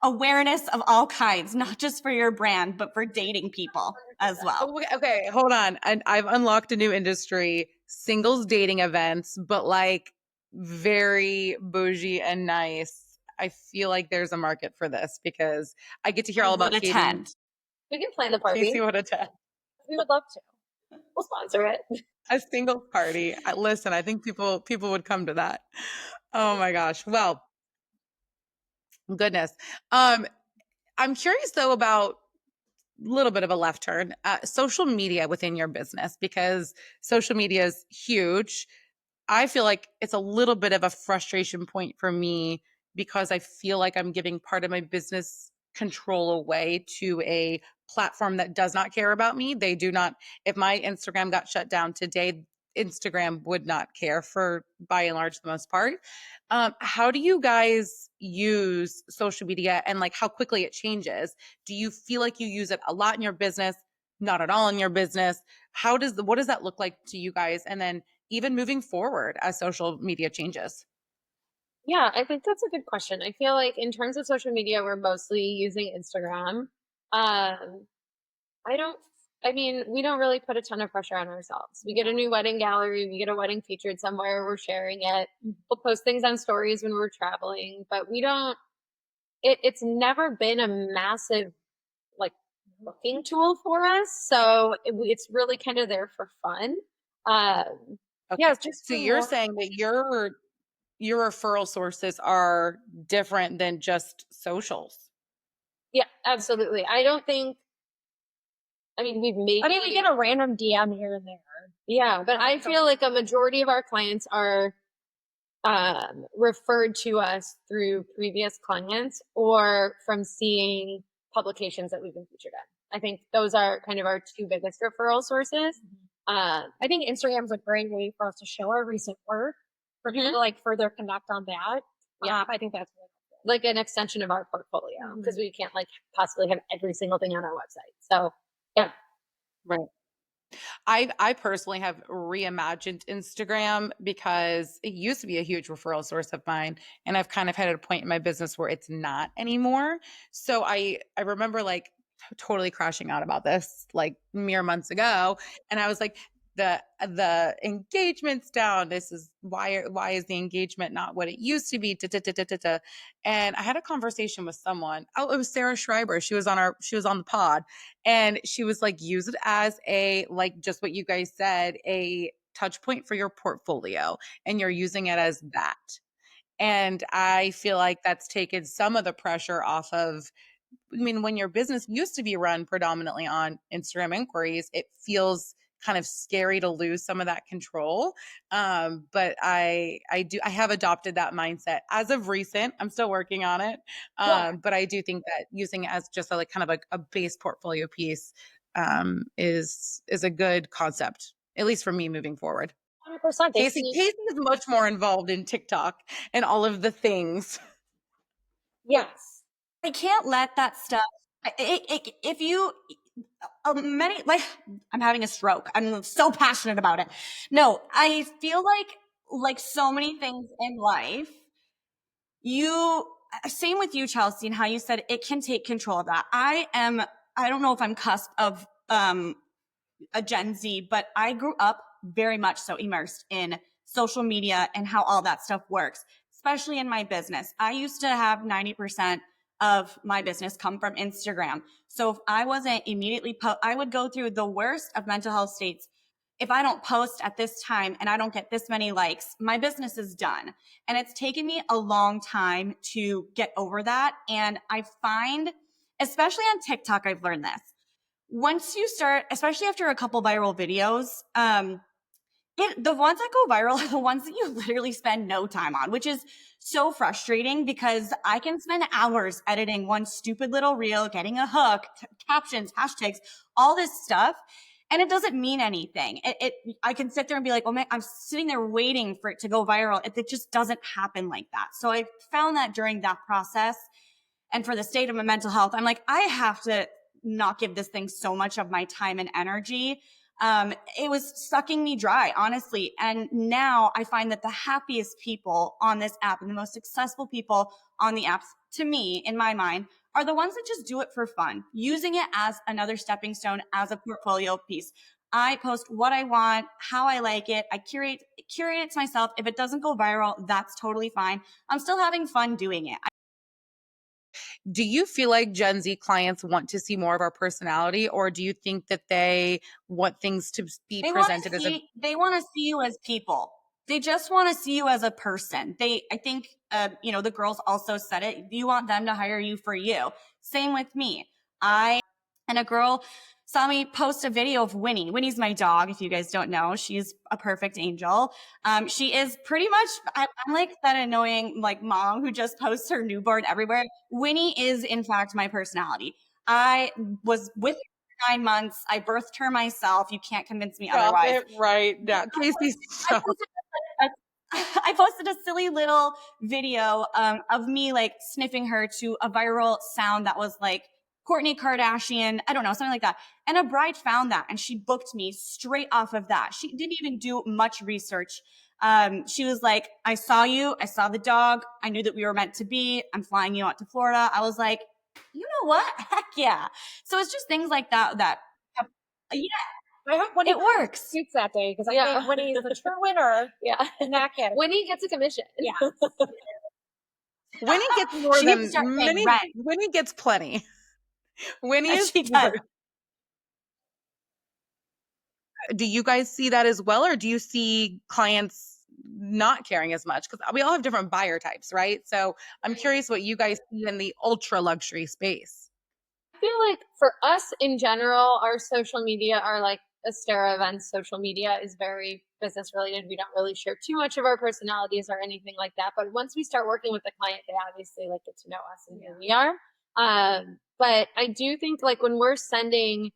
awareness of all kinds, not just for your brand, but for dating people as well. Okay, hold on. I've unlocked a new industry, singles dating events, but like very bougie and nice. I feel like there's a market for this because I get to hear all about attend. We can plan the party. Casey would attend. We would love to. We'll sponsor it. A single party. Listen, I think people would come to that. Oh my gosh. Well, goodness. I'm curious though about a little bit of a left turn, social media within your business, because social media is huge. I feel like it's a little bit of a frustration point for me because I feel like I'm giving part of my business control away to a platform that does not care about me. They do not, if my Instagram got shut down today, Instagram would not care for, by and large, the most part. How do you guys use social media and like how quickly it changes? Do you feel like you use it a lot in your business? Not at all in your business? What does that look like to you guys? And then even moving forward as social media changes? Yeah, I think that's a good question. I feel like in terms of social media, we're mostly using Instagram. I don't, I mean, we don't really put a ton of pressure on ourselves. We get a new wedding gallery, we get a wedding featured somewhere, we're sharing it. We'll post things on stories when we're traveling, but we don't, it's never been a massive like booking tool for us. So it's really kind of there for fun. Okay. Yeah, it's just So you're saying that your referral sources are different than just socials. yeah, absolutely. I don't think, I mean, we get a random DM here and there. Yeah, but I feel like a majority of our clients are referred to us through previous clients or from seeing publications that we've been featured in. I think those are kind of our two biggest referral sources. I think Instagram's a great way for us to show our recent work, for people to like further connect on that. Yeah. I think that's really cool. Like an extension of our portfolio because we can't like possibly have every single thing on our website. So yeah. Right. I personally have reimagined Instagram because it used to be a huge referral source of mine, and I've kind of had a point in my business where it's not anymore. So I remember like totally crashing out about this like mere months ago, and I was like, the engagement's down. This is why is the engagement not what it used to be? And I had a conversation with someone. Oh, it was Sarah Schreiber. She was on the pod, and she was like, use it as a, like just what you guys said, a touch point for your portfolio, and you're using it as that. And I feel like that's taken some of the pressure off of, I mean, when your business used to be run predominantly on Instagram inquiries, it feels kind of scary to lose some of that control. But I have adopted that mindset as of recent. I'm still working on it. But I do think that using it as just a, like kind of like a base portfolio piece is a good concept, at least for me moving forward. 100%. Casey is much more involved in TikTok and all of the things. Yes. I can't let that stuff. If you many, like, I'm having a stroke. I'm so passionate about it. No, I feel like so many things in life, same with you, Chelsea, and how you said it can take control of that. I don't know if I'm cusp of a Gen Z, but I grew up very much so immersed in social media and how all that stuff works, especially in my business. I used to have 90% of my business come from Instagram. So if I wasn't immediately I would go through the worst of mental health states. If I don't post at this time and I don't get this many likes, my business is done. And it's taken me a long time to get over that. And I find, especially on TikTok, I've learned this. Once you start, especially after a couple viral videos, the ones that go viral are the ones that you literally spend no time on, which is so frustrating because I can spend hours editing one stupid little reel, getting a hook, captions, hashtags, all this stuff. And it doesn't mean anything. I can sit there and be like, oh man, I'm sitting there waiting for it to go viral. It just doesn't happen like that. So I found that during that process and for the state of my mental health, I'm like, I have to not give this thing so much of my time and energy. It was sucking me dry, honestly. And now I find that the happiest people on this app and the most successful people on the apps, to me, in my mind, are the ones that just do it for fun, using it as another stepping stone, as a portfolio piece. I post what I want, how I like it. I curate it to myself. If it doesn't go viral, that's totally fine. I'm still having fun doing it. Do you feel like Gen Z clients want to see more of our personality, or do you think that they want things to be presented as a— They want to see you as people. They just want to see you as a person. I think, the girls also said it. You want them to hire you for you. Same with me. And a girl saw me post a video of Winnie. Winnie's my dog. If you guys don't know, she's a perfect angel. She is pretty much, I'm like that annoying, like, mom who just posts her newborn everywhere. Winnie is in fact my personality. I was with her for 9 months. I birthed her myself. You can't convince me Stop otherwise. it right now. Casey, I stop. posted I posted a silly little video of me like sniffing her to a viral sound that was like Kourtney Kardashian, I don't know, something like that. And a bride found that and she booked me straight off of that. She didn't even do much research. She was like, I saw you, I saw the dog, I knew that we were meant to be. I'm flying you out to Florida. I was like, you know what? Heck yeah. So it's just things like that, yeah, I hope Winnie it works. shoots that day because I think Winnie is the true winner. Yeah. In that category. Winnie gets a commission. Yeah. Winnie gets more She needs to than start paying Winnie. rent. Winnie gets plenty. Winnie is. She does. Do you guys see that as well, or do you see clients not caring as much? Because we all have different buyer types, right? So I'm curious what you guys see in the ultra luxury space. I feel like for us in general, our social media, our like Estera events social media is very business related. We don't really share too much of our personalities or anything like that. But once we start working with the client, they obviously like get to know us and who we are. But I do think like when we're sending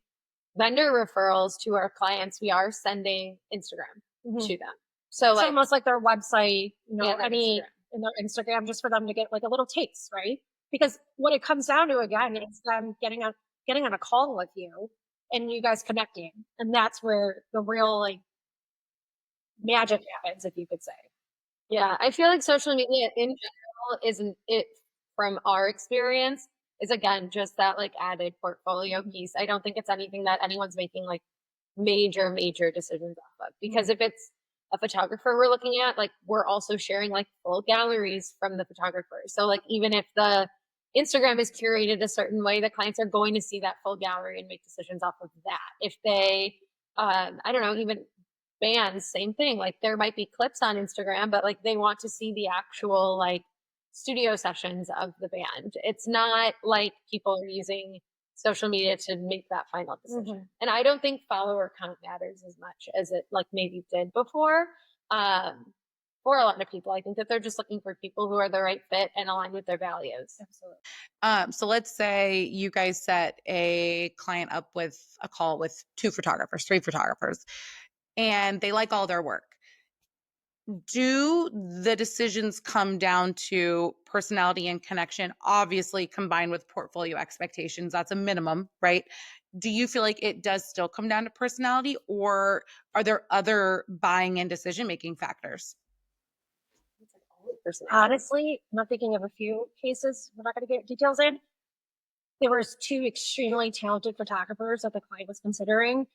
vendor referrals to our clients, we are sending Instagram to them. So It's like almost like their website, their any in their Instagram, just for them to get like a little taste, right? Because what it comes down to again is them getting on a call with you and you guys connecting, and that's where the real like magic happens, if you could say. Yeah, I feel like social media in general isn't it from our experience is again just that like added portfolio piece. I don't think it's anything that anyone's making like major decisions off of because if it's a photographer we're looking at, like we're also sharing like full galleries from the photographer. So like even if the Instagram is curated a certain way, the clients are going to see that full gallery and make decisions off of that. If they, I don't know, even bands, same thing. Like there might be clips on Instagram, but like they want to see the actual like studio sessions of the band. It's not like people are using social media to make that final decision. And I don't think follower count matters as much as it like maybe did before. For a lot of people, I think that they're just looking for people who are the right fit and align with their values. Absolutely. So let's say you guys set a client up with a call with 2 photographers, 3 photographers, and they like all their work. do the decisions come down to personality and connection, obviously combined with portfolio expectations? That's a minimum, right? Do you feel like it does still come down to personality, or are there other buying and decision making factors? Honestly, I'm not thinking of a few cases. We're not going to get details in. There was two extremely talented photographers that the client was considering,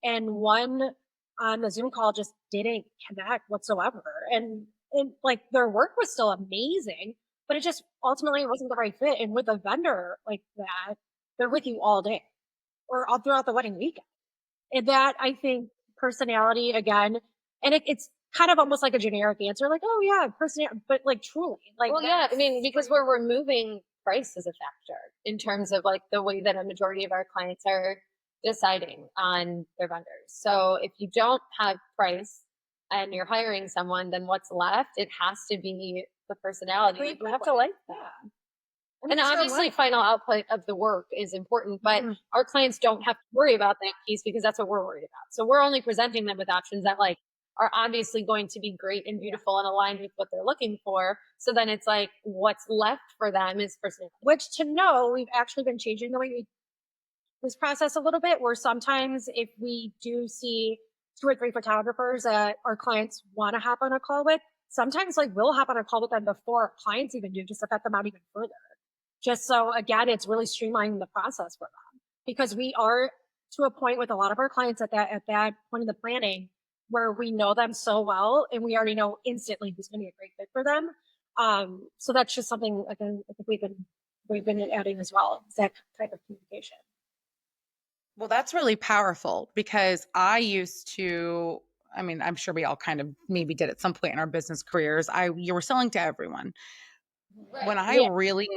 and one on the Zoom call just didn't connect whatsoever. And like their work was still amazing, but it just ultimately wasn't the right fit. And with a vendor like that, they're with you all day or all throughout the wedding weekend. And that, I think, personality again, and it's kind of almost like a generic answer, like, oh yeah, personality, but like truly, like, Well, yeah, I mean, because we're removing price as a factor in terms of like the way that a majority of our clients are deciding on their vendors. So if you don't have price and you're hiring someone, then what's left? It has to be the personality. You have to like that. yeah. And it's your obviously, life. final output of the work is important, but Mhm. our clients don't have to worry about that piece because that's what we're worried about. So we're only presenting them with options that like are obviously going to be great and beautiful and aligned with what they're looking for. So then it's like what's left for them is personality. Which to know, we've actually been changing the way we this process a little bit, where sometimes if we do see two or three photographers that our clients want to hop on a call with, sometimes like we'll hop on a call with them before our clients even do, just to vet them out even further. Just so again, it's really streamlining the process for them, because we are to a point with a lot of our clients at that point in the planning where we know them so well and we already know instantly who's going to be a great fit for them. So that's just something again I think we've been adding as well, is that type of communication. Well, that's really powerful because I used to, I mean, I'm sure we all kind of maybe did at some point in our business careers. You were selling to everyone. When I Yeah. really,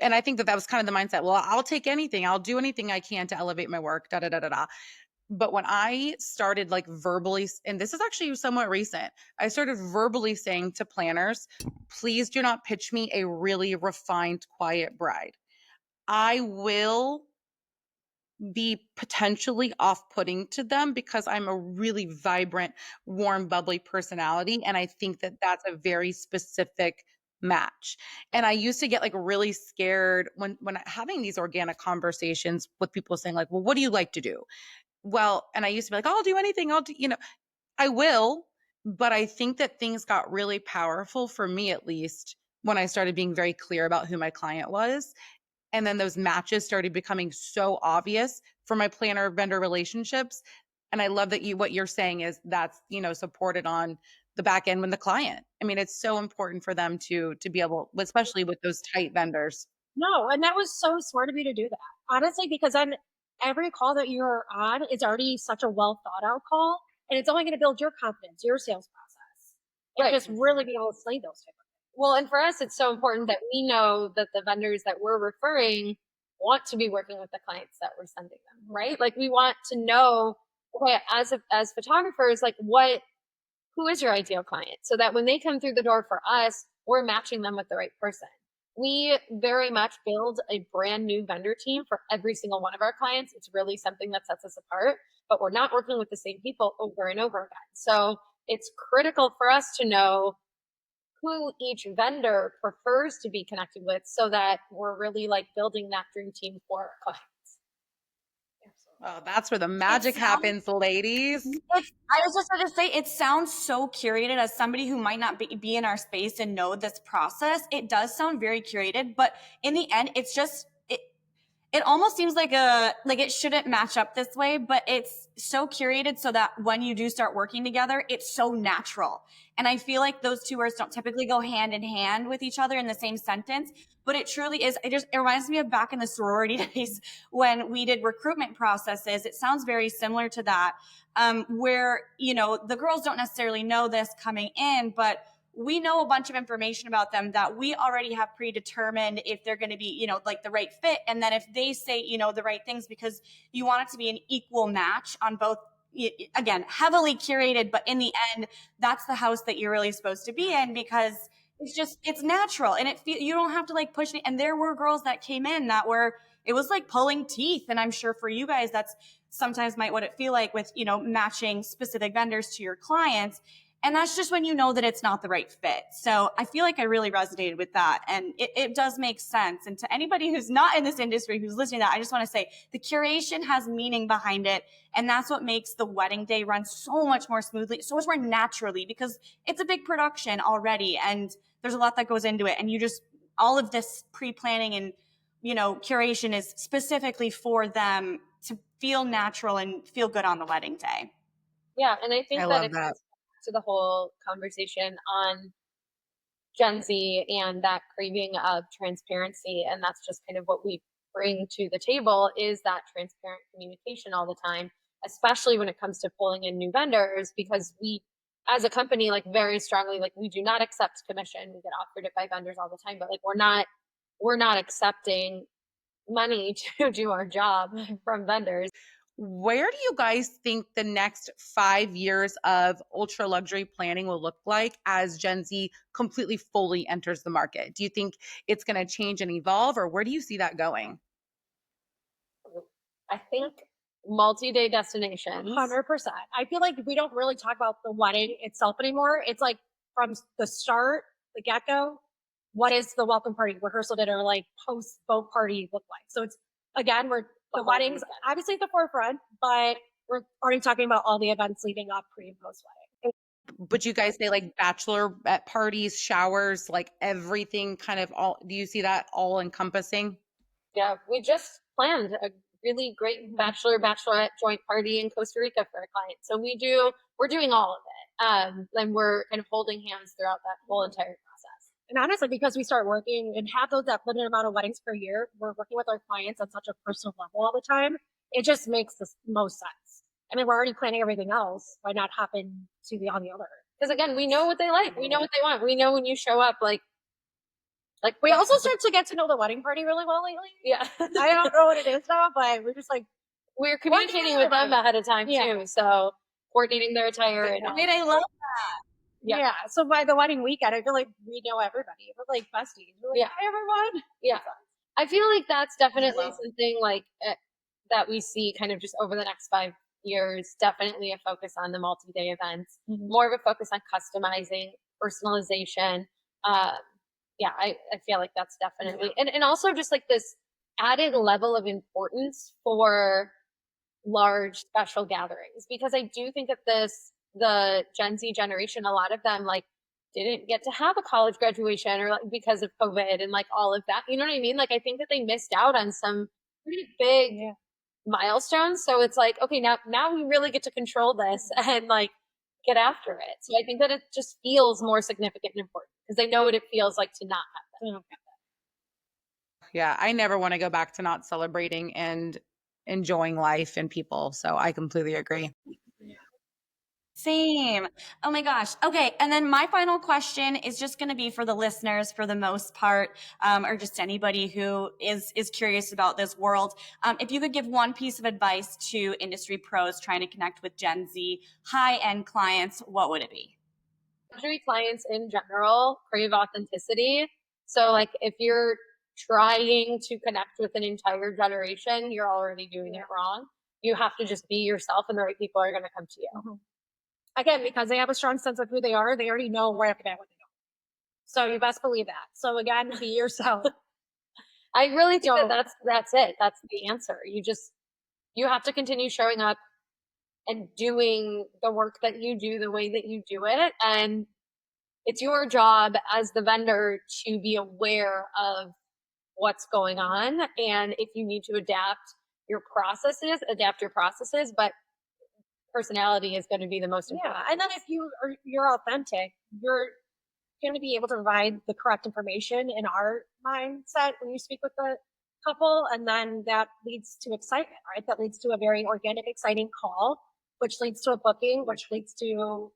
and I think that was kind of the mindset. Well, I'll take anything. I'll do anything I can to elevate my work. Da da da da da. But when I started like verbally, and this is actually somewhat recent, I started verbally saying to planners, please do not pitch me a really refined, quiet bride. I will be potentially off-putting to them because I'm a really vibrant, warm, bubbly personality, and I think that that's a very specific match. And I used to get like really scared when having these organic conversations with people saying like, "Well, what do you like to do?" Well, and I used to be like, "I'll do anything. I'll do, I will." But I think that things got really powerful for me, at least, when I started being very clear about who my client was, and then those matches started becoming so obvious for my planner vendor relationships. And I love that what you're saying is that's, supported on the back end when the client. I mean, it's so important for them to be able, especially with those tight vendors. No, and that was so smart of you to do that. Honestly, because then every call that you're on is already such a well thought out call, and it's only going to build your confidence, your sales process, and Right. just really be able to slay those type of Well, and for us, it's so important that we know that the vendors that we're referring want to be working with the clients that we're sending them, right? Like we want to know, okay, as photographers, like who is your ideal client, so that when they come through the door for us, we're matching them with the right person. We very much build a brand new vendor team for every single one of our clients. It's really something that sets us apart, but we're not working with the same people over and over again. So it's critical for us to know who each vendor prefers to be connected with so that we're really like building that dream team for our clients. Oh, that's where the It magic sounds happens, ladies. I was just going to say, it sounds so curated. As somebody who might not be in our space and know this process, it does sound very curated, but in the end, it's just, it almost seems like it shouldn't match up this way, but it's so curated so that when you do start working together, it's so natural. And I feel like those two words don't typically go hand in hand with each other in the same sentence, but it truly is. It reminds me of back in the sorority days when we did recruitment processes. It sounds very similar to that, where, the girls don't necessarily know this coming in, but we know a bunch of information about them that we already have predetermined if they're going to be, like the right fit. And then if they say, the right things, because you want it to be an equal match on both, again, heavily curated, but in the end, that's the house that you're really supposed to be in, because it's natural, and you don't have to like push it. And there were girls that came in it was like pulling teeth. And I'm sure for you guys, that's sometimes what it feel like with, matching specific vendors to your clients. And that's just when you know that it's not the right fit. So I feel like I really resonated with that. And it does make sense. And to anybody who's not in this industry, who's listening to that, I just want to say the curation has meaning behind it. And that's what makes the wedding day run so much more smoothly, so much more naturally, because it's a big production already. And there's a lot that goes into it. And you just, all of this pre-planning and, curation is specifically for them to feel natural and feel good on the wedding day. Yeah. And I think I that love it that. comes back to the whole conversation on Gen Z and that craving of transparency. And that's just kind of what we bring to the table, is that transparent communication all the time, especially when it comes to pulling in new vendors, because we, as a company, like very strongly, like we do not accept commission. We get offered it by vendors all the time, but like we're not accepting money to do our job from vendors. Where do you guys think the next 5 years of ultra luxury planning will look like as Gen Z completely fully enters the market? Do you think it's going to change and evolve, or where do you see that going? I think multi-day destinations. 100%. I feel like we don't really talk about the wedding itself anymore. It's like from the start, the get-go, what is the welcome party, rehearsal dinner, like post boat party look like? So it's, again, we're the weddings obviously at the forefront, but we're already talking about all the events leading up pre and post wedding. But you guys say like bachelor at parties, showers, like everything kind of all, do you see that all encompassing? Yeah, we just planned a really great bachelorette joint party in Costa Rica for a client. So we're doing all of it. And we're kind of holding hands throughout that whole entire process. And honestly, because we start working and have that limited amount of weddings per year, we're working with our clients on such a personal level all the time. It just makes the most sense. I mean, we're already planning everything else. Why not happen to on the other? Because again, we know what they like. We know what they want. We know when you show up, like we also start to get to know the wedding party really well lately. Yeah. I don't know what it is now, but we're just like, we're communicating with them ahead of time too. So coordinating their attire. And Wait, I love that. Yeah. So by the wedding weekend, I feel like we know everybody. We're like besties. We're like, hi everyone. Yeah. I feel like that's definitely something like that we see kind of just over the next 5 years. Definitely a focus on the multi-day events, more of a focus on customizing, personalization. Yeah, I feel like that's definitely, and also just like this added level of importance for large special gatherings, because I do think that the Gen Z generation, a lot of them like didn't get to have a college graduation or like because of COVID and like all of that. You know what I mean? Like I think that they missed out on some pretty big milestones. So it's like, okay, now we really get to control this and like get after it. So I think that it just feels more significant and important because they know what it feels like to not have that. Yeah, I never want to go back to not celebrating and enjoying life and people. So I completely agree. Same. Oh my gosh. Okay. And then my final question is just going to be for the listeners for the most part, or just anybody who is curious about this world. If you could give one piece of advice to industry pros trying to connect with Gen Z high-end clients, what would it be? Luxury clients in general crave authenticity. So like if you're trying to connect with an entire generation, you're already doing it wrong. You have to just be yourself and the right people are going to come to you. Again, because they have a strong sense of who they are, they already know right off the bat what they know. So you best believe that. So again, be yourself. I really think that's it. That's the answer. You have to continue showing up and doing the work that you do the way that you do it. And it's your job as the vendor to be aware of what's going on. And if you need to adapt your processes, but personality is going to be the most important. Yeah. And then if you're authentic, you're going to be able to provide the correct information in our mindset when you speak with the couple. And then that leads to excitement, right? That leads to a very organic, exciting call, which leads to a booking, which leads to,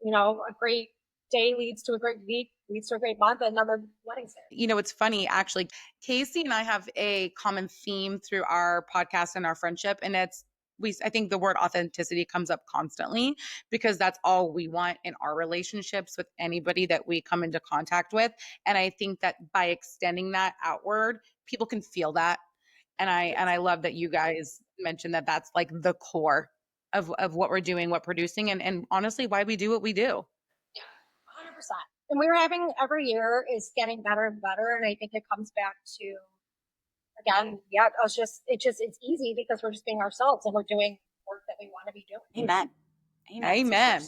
a great day, leads to a great week, leads to a great month, and another wedding ceremony. It's funny, actually, Casey and I have a common theme through our podcast and our friendship. And I think the word authenticity comes up constantly because that's all we want in our relationships with anybody that we come into contact with. And I think that by extending that outward, people can feel that. And I love that you guys mentioned that that's like the core of what we're doing, what producing, and honestly, why we do what we do. And we're having every year is getting better and better. And I think it comes back to, again, yeah, it's easy because we're just being ourselves and we're doing work that we want to be doing. Amen. Amen.